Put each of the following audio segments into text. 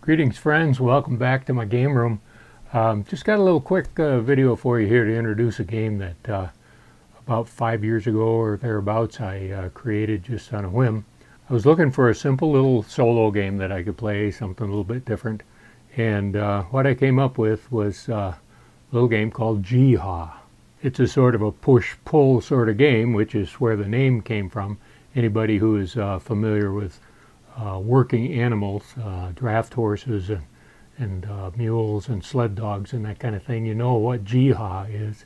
Greetings friends, welcome back to my game room. Just got a little quick video for you here to introduce a game that about 5 years ago or thereabouts I created just on a whim. I was looking for a simple little solo game that I could play, something a little bit different, and what I came up with was a little game called Jihad. It's a sort of a push-pull sort of game, which is where the name came from. Anybody who is familiar with working animals, draft horses and mules and sled dogs and that kind of thing, you know what Jihad is.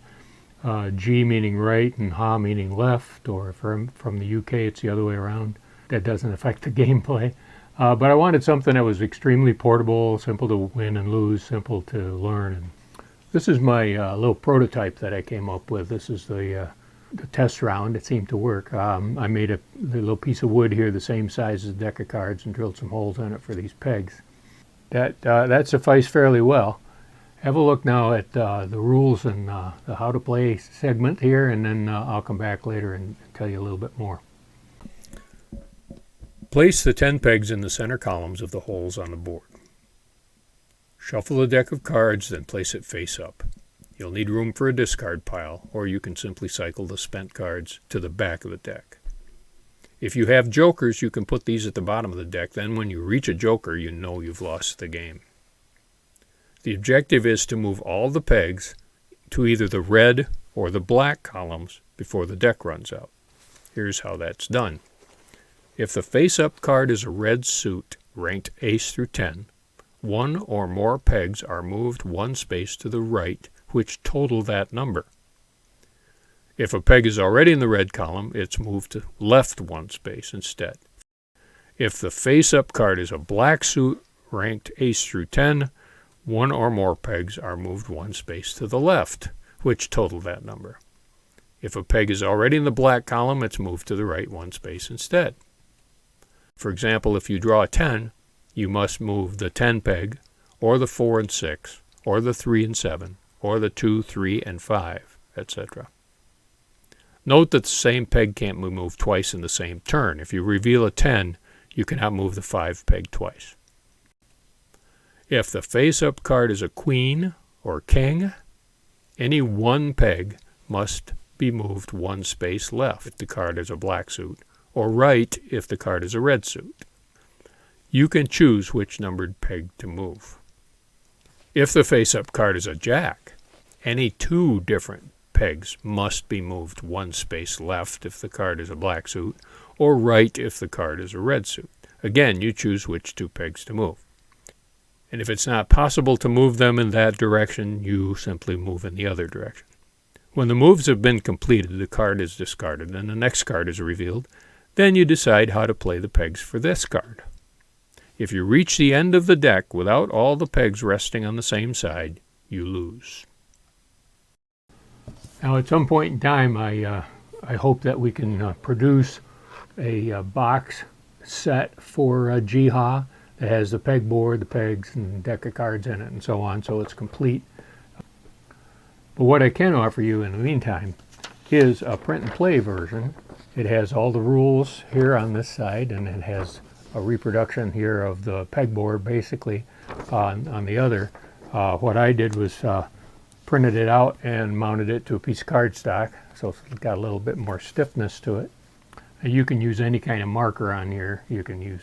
G meaning right and Ha meaning left, or from the UK it's the other way around. That doesn't affect the gameplay. But I wanted something that was extremely portable, simple to win and lose, simple to learn. And this is my little prototype that I came up with. This is the test round. It seemed to work. I made a little piece of wood here the same size as a deck of cards and drilled some holes in it for these pegs. That sufficed fairly well. Have a look now at the rules and the how to play segment here, and then I'll come back later and tell you a little bit more. Place the 10 pegs in the center columns of the holes on the board. Shuffle the deck of cards, then place it face up. You'll need room for a discard pile, or you can simply cycle the spent cards to the back of the deck. If you have jokers, you can put these at the bottom of the deck. Then when you reach a joker, you know you've lost the game. The objective is to move all the pegs to either the red or the black columns before the deck runs out. Here's how that's done. If the face-up card is a red suit ranked ace through 10, one or more pegs are moved one space to the right, which total that number. If a peg is already in the red column, it's moved to left one space instead. If the face-up card is a black suit ranked ace through 10, one or more pegs are moved one space to the left, which total that number. If a peg is already in the black column, it's moved to the right one space instead. For example, if you draw a 10, you must move the 10 peg, or the 4 and 6, or the 3 and 7, or the 2, 3, and 5, etc. Note that the same peg can't be moved twice in the same turn. If you reveal a 10, you cannot move the 5 peg twice. If the face-up card is a queen or king, any one peg must be moved one space left if the card is a black suit, or right if the card is a red suit. You can choose which numbered peg to move. If the face-up card is a jack, any two different pegs must be moved one space left if the card is a black suit, or right if the card is a red suit. Again, you choose which two pegs to move. And if it's not possible to move them in that direction, you simply move in the other direction. When the moves have been completed, the card is discarded and the next card is revealed. Then you decide how to play the pegs for this card. If you reach the end of the deck without all the pegs resting on the same side, you lose. Now at some point in time, I hope that we can produce a box set for Jihad that has the peg board, the pegs, and deck of cards in it, and so on, so it's complete. But what I can offer you in the meantime is a print and play version. It has all the rules here on this side, and it has a reproduction here of the pegboard basically on the other. What I did was printed it out and mounted it to a piece of cardstock, so it's got a little bit more stiffness to it. And you can use any kind of marker on here. You can use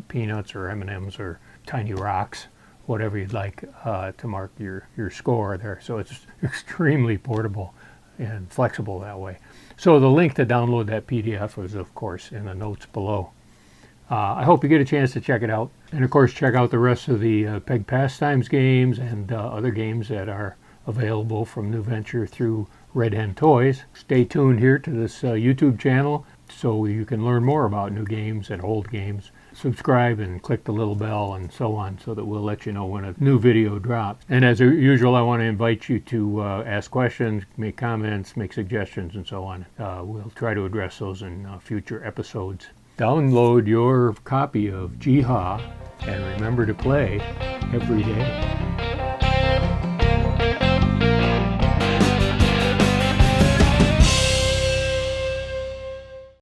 peanuts or M&Ms or tiny rocks, whatever you'd like to mark your score there. So it's extremely portable and flexible that way. So the link to download that PDF is of course in the notes below. I hope you get a chance to check it out. And of course, check out the rest of the Peg Pastimes games and other games that are available from NewVenture through Red Hen Toys. Stay tuned here to this YouTube channel so you can learn more about new games and old games. Subscribe and click the little bell and so on, so that we'll let you know when a new video drops. And as usual, I want to invite you to ask questions, make comments, make suggestions, and so on. We'll try to address those in future episodes. Download your copy of Jihad and remember to play every day.